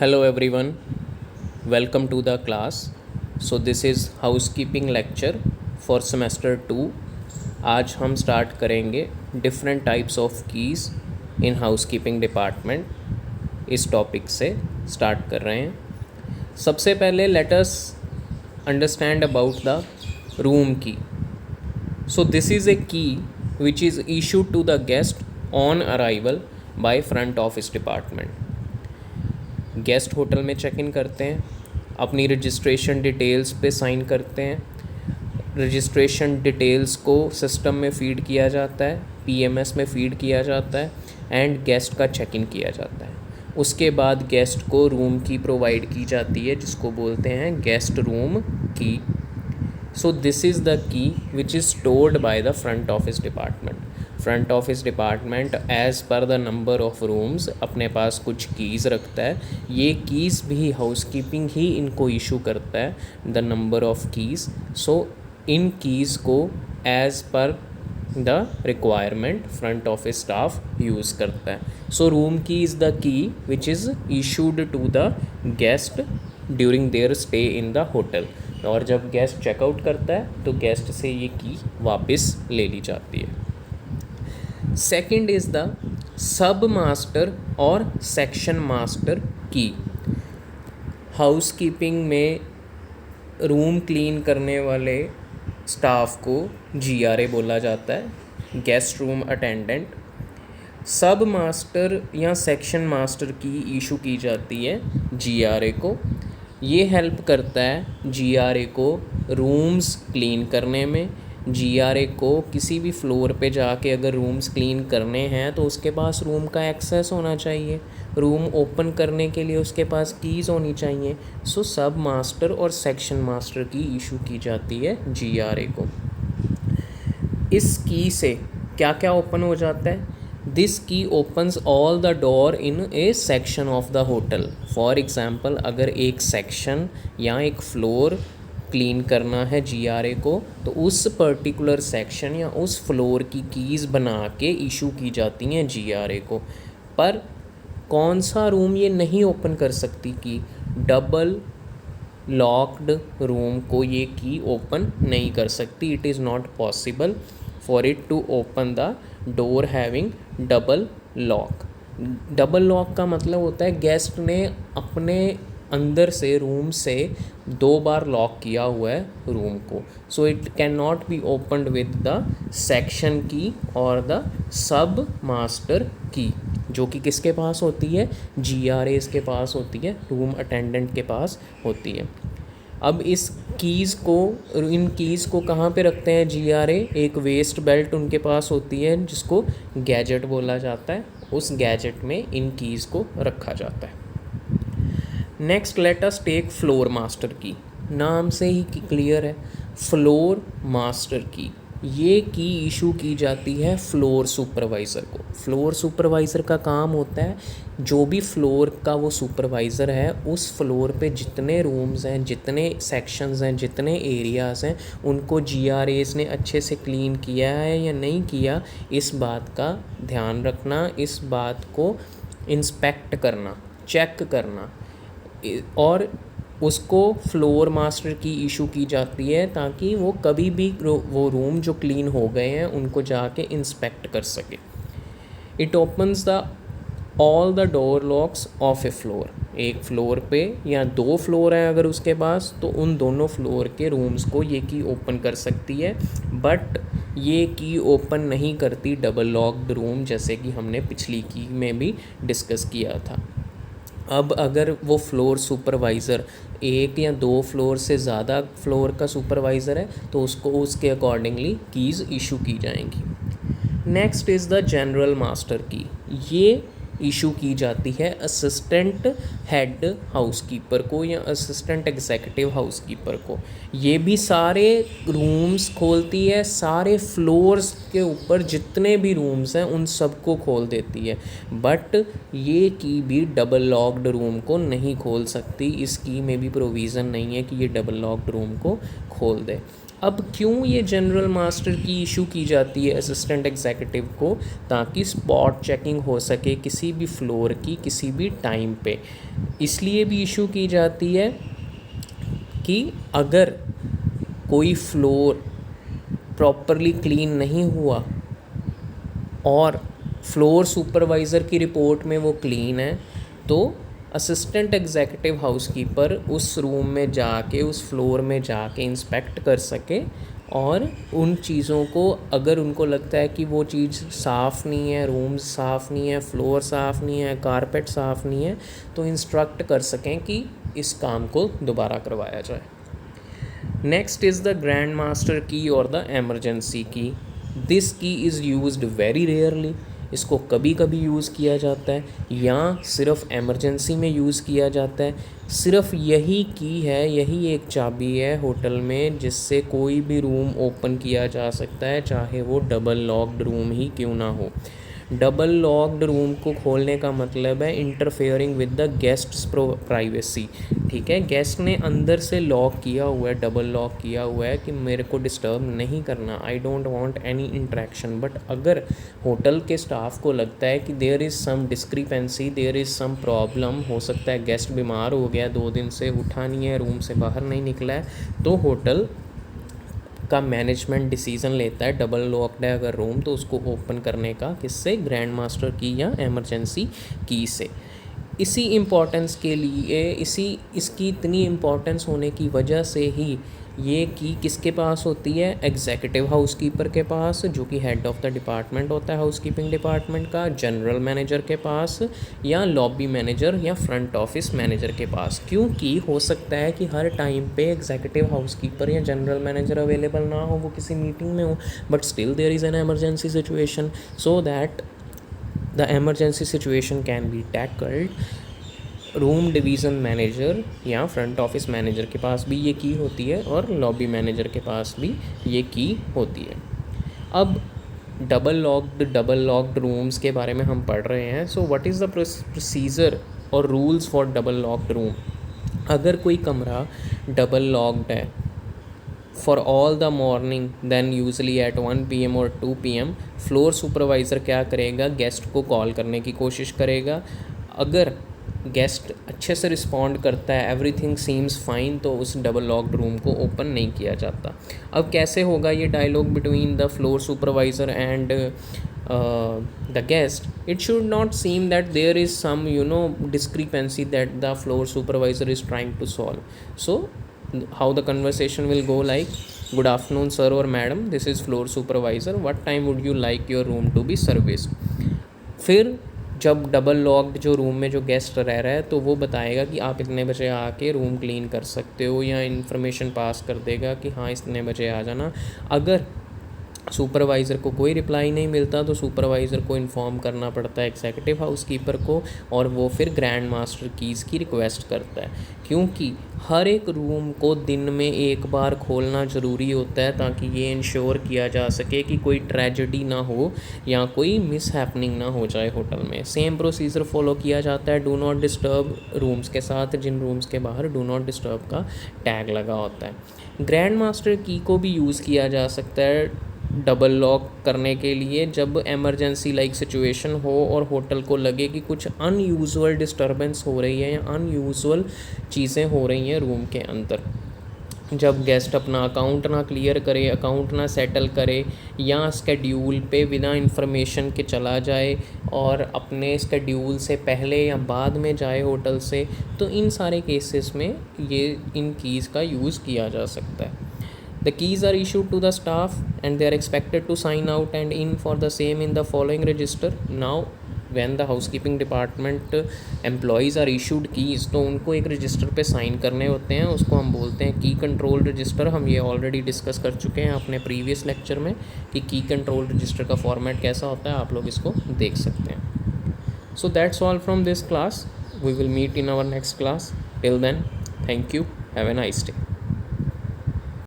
Hello everyone, welcome to the class. So this is housekeeping lecture for semester 2. आज हम start करेंगे different types of keys in housekeeping department. इस topic से start कर रहे हैं। सबसे पहले let us understand about the room key. So this is a key which is issued to the guest on arrival by front office department. Guest hotel में check in करते हैं, अपनी रजिस्ट्रेशन डिटेल्स पे साइन करते हैं, registration details को system में feed किया जाता है, पीएमएस में फ़ीड किया जाता है एंड गेस्ट का चेक इन किया जाता है। उसके बाद गेस्ट को रूम की प्रोवाइड की जाती है जिसको बोलते हैं guest room key. So this is the key which is stored by the front office department. Front office department as per the number of rooms अपने पास कुछ कीज़ रखता है। ये कीज़ भी हाउसकीपिंग ही इनको इशू करता है, the number of keys. So इन कीज़ को as per the requirement front office staff use करता है। So room key is the key which is issued to the guest during their stay in the hotel. और जब guest checkout करता है तो guest से ये की वापस ले ली जाती है। Second is the sub master और सेक्शन मास्टर की। हाउसकीपिंग में रूम क्लीन करने वाले स्टाफ को जीआरए बोला जाता है, गेस्ट रूम अटेंडेंट। सब मास्टर या सेक्शन मास्टर की इशू की जाती है जीआरए को। ये हेल्प करता है जीआरए को रूम्स क्लीन करने में। जीआरए को किसी भी फ्लोर पे जाके अगर रूम्स क्लीन करने हैं तो उसके पास रूम का एक्सेस होना चाहिए, रूम ओपन करने के लिए उसके पास कीज़ होनी चाहिए। सो सब मास्टर और सेक्शन मास्टर की इशू की जाती है जीआरए को। इस की से क्या क्या ओपन हो जाता है? दिस की opens all the door in A section of the hotel. For example, अगर एक सेक्शन या एक फ्लोर क्लीन करना है जीआरए को तो उस पर्टिकुलर सेक्शन या उस फ्लोर की कीज़ बना के इशू की जाती हैं जीआरए को। पर कौन सा रूम ये नहीं ओपन कर सकती की? डबल लॉक्ड रूम को ये की ओपन नहीं कर सकती। It is not possible for it to open the door having double lock. Double lock का मतलब होता है गेस्ट ने अपने अंदर से रूम से 2 बार लॉक किया हुआ है रूम को। So it can not be opened with the section की और द सब मास्टर की, जो कि किसके पास होती है? जीआरएस के पास होती है, रूम अटेंडेंट के पास होती है। अब इस कीज़ को, इन कीज़ को कहाँ पे रखते हैं जीआरए? एक वेस्ट बेल्ट उनके पास होती है जिसको गैजेट बोला जाता है। उस गैजेट में इन कीज़ को रखा जाता है। Next let us take floor master key. नाम से ही क्लियर है, फ्लोर मास्टर की। ये की इशू की जाती है फ्लोर सुपरवाइज़र को। फ्लोर सुपरवाइज़र का काम होता है जो भी फ्लोर का वो सुपरवाइज़र है उस फ्लोर पे जितने रूम्स हैं, जितने सेक्शंस हैं, जितने एरियाज़ हैं, उनको जीआरएस ने अच्छे से क्लीन किया है या नहीं किया, इस बात का ध्यान रखना, इस बात को इंस्पेक्ट करना, चेक करना। और उसको फ्लोर मास्टर की इशू की जाती है ताकि वो कभी भी वो रूम जो क्लीन हो गए हैं उनको जाके इंस्पेक्ट कर सके। It opens the all the door locks of A floor. एक फ्लोर पे या 2 फ्लोर हैं अगर उसके पास तो उन दोनों फ्लोर के रूम्स को ये की ओपन कर सकती है। बट ये की ओपन नहीं करती डबल लॉक्ड रूम, जैसे कि हमने पिछली की में भी डिस्कस किया था। अब अगर वो फ्लोर सुपरवाइज़र 1 या 2 फ्लोर से ज़्यादा फ्लोर का सुपरवाइज़र है तो उसको उसके अकॉर्डिंगली कीज़ इशू की जाएंगी। Next is the general master key. ये इशू की जाती है असिस्टेंट हेड हाउसकीपर को या असिस्टेंट एग्जीक्यूटिव हाउसकीपर को। ये भी सारे रूम्स खोलती है, सारे फ्लोर्स के ऊपर जितने भी रूम्स हैं उन सबको खोल देती है। बट ये की भी डबल लॉक्ड रूम को नहीं खोल सकती। इस की में भी प्रोविज़न नहीं है कि ये डबल लॉक्ड रूम को खोल दे। अब क्यों ये जनरल मास्टर की इशू की जाती है असिस्टेंट एग्जीक्यूटिव को, ताकि स्पॉट चेकिंग हो सके किसी भी फ्लोर की किसी भी टाइम पे। इसलिए भी इशू की जाती है कि अगर कोई फ्लोर प्रॉपरली क्लीन नहीं हुआ और फ्लोर सुपरवाइज़र की रिपोर्ट में वो क्लीन है, तो असिस्टेंट एग्जीक्यूटिव हाउसकीपर उस रूम में जाके उस फ्लोर में जाके इंस्पेक्ट कर सके और उन चीज़ों को, अगर उनको लगता है कि वो चीज़ साफ़ नहीं है, रूम्स साफ़ नहीं है, फ्लोर साफ़ नहीं है, कारपेट साफ़ नहीं है, तो इंस्ट्रक्ट कर सकें कि इस काम को दोबारा करवाया जाए। Next is the grand master की और द एमरजेंसी की। दिस की इज़ यूज्ड वेरी रेयरली। इसको कभी कभी यूज़ किया जाता है या सिर्फ एमरजेंसी में यूज़ किया जाता है। सिर्फ यही की है, यही एक चाबी है होटल में जिससे कोई भी रूम ओपन किया जा सकता है, चाहे वो डबल लॉक्ड रूम ही क्यों ना हो। डबल लॉक्ड रूम को खोलने का मतलब है interfering with the guests privacy. ठीक है, गेस्ट ने अंदर से लॉक किया हुआ है, डबल लॉक किया हुआ है कि मेरे को डिस्टर्ब नहीं करना, I don't want any interaction. But अगर होटल के स्टाफ को लगता है कि there is some discrepancy, there is some problem, हो सकता है गेस्ट बीमार हो गया, 2 दिन से उठा नहीं है, रूम से बाहर नहीं निकला है, तो होटल का मैनेजमेंट डिसीज़न लेता है, डबल लॉक्ड है अगर रूम तो उसको ओपन करने का, किससे, ग्रैंड मास्टर की या एमरजेंसी की से। इसी इम्पोर्टेंस के लिए, इसकी इतनी इम्पोर्टेंस होने की वजह से ही ये की किसके पास होती है, एग्जीक्यूटिव हाउसकीपर के पास, जो कि हेड ऑफ़ द डिपार्टमेंट होता है हाउसकीपिंग डिपार्टमेंट का, जनरल मैनेजर के पास, या लॉबी मैनेजर या फ्रंट ऑफिस मैनेजर के पास। क्योंकि हो सकता है कि हर टाइम पे एग्जीक्यूटिव हाउसकीपर या जनरल मैनेजर अवेलेबल ना हो, वो किसी मीटिंग में हो, but still there is an emergency situation, so that the emergency situation can be tackled. Room division manager या फ्रंट ऑफिस मैनेजर के पास भी ये की होती है और लॉबी मैनेजर के पास भी ये की होती है। अब डबल लॉक्ड रूम्स के बारे में हम पढ़ रहे हैं। So what is the procedure और rules for double locked room. अगर कोई कमरा डबल लॉक्ड है for all the morning, then usually at 1 PM और 2 PM फ्लोर सुपरवाइज़र क्या करेगा, गेस्ट को कॉल करने की कोशिश करेगा। अगर गेस्ट अच्छे से रिस्पॉन्ड करता है, एवरीथिंग सीम्स फाइन, तो उस डबल लॉक्ड रूम को ओपन नहीं किया जाता। अब कैसे होगा ये dialogue between the floor supervisor and the guest? It should not seem that there is some discrepancy that the floor supervisor is trying to solve. So how the conversation will go like, good afternoon sir or madam, this is floor supervisor, what time would you like your room to be serviced? फिर जब double locked जो room में जो guest रह रहा है तो वो बताएगा कि आप इतने बजे आके रूम क्लीन कर सकते हो, या इन्फॉर्मेशन पास कर देगा कि हाँ इतने बजे आ जाना। अगर सुपरवाइज़र को कोई रिप्लाई नहीं मिलता तो सुपरवाइज़र को इन्फॉर्म करना पड़ता है एग्जीक्यूटिव हाउसकीपर को, और वो फिर ग्रैंड मास्टर कीज़ की रिक्वेस्ट करता है। क्योंकि हर एक रूम को दिन में एक बार खोलना ज़रूरी होता है ताकि ये इंश्योर किया जा सके कि कोई ट्रेजेडी ना हो या कोई मिस हैपनिंग ना हो जाए होटल में। सेम प्रोसीजर फॉलो किया जाता है डू नॉट डिस्टर्ब रूम्स के साथ, जिन रूम्स के बाहर डू नॉट डिस्टर्ब का टैग लगा होता है। ग्रैंड मास्टर की को भी यूज़ किया जा सकता है डबल लॉक करने के लिए जब एमरजेंसी लाइक सिचुएशन हो और होटल को लगे कि कुछ अनयूजुअल डिस्टर्बेंस हो रही है या अनयूजुअल चीज़ें हो रही हैं रूम के अंदर। जब गेस्ट अपना अकाउंट ना क्लियर करे, अकाउंट ना सेटल करे, या स्केड्यूल पे बिना इंफॉर्मेशन के चला जाए और अपने स्केड्यूल से पहले या बाद में जाए होटल से, तो इन सारे केसेस में ये इन कीज़ का यूज़ किया जा सकता है। The keys are issued to the staff and they are expected to sign out and in for the same in the following register. Now when the housekeeping department employees are issued keys, तो उनको एक register पे sign करने होते हैं, उसको हम बोलते हैं की कंट्रोल रजिस्टर। हम ये ऑलरेडी डिस्कस कर चुके हैं अपने प्रीवियस लेक्चर में कि की कंट्रोल रजिस्टर का फॉर्मेट कैसा होता है, आप लोग इसको देख सकते हैं। So that's all from this class, we will meet in our next class. Till then, thank you, have a nice day.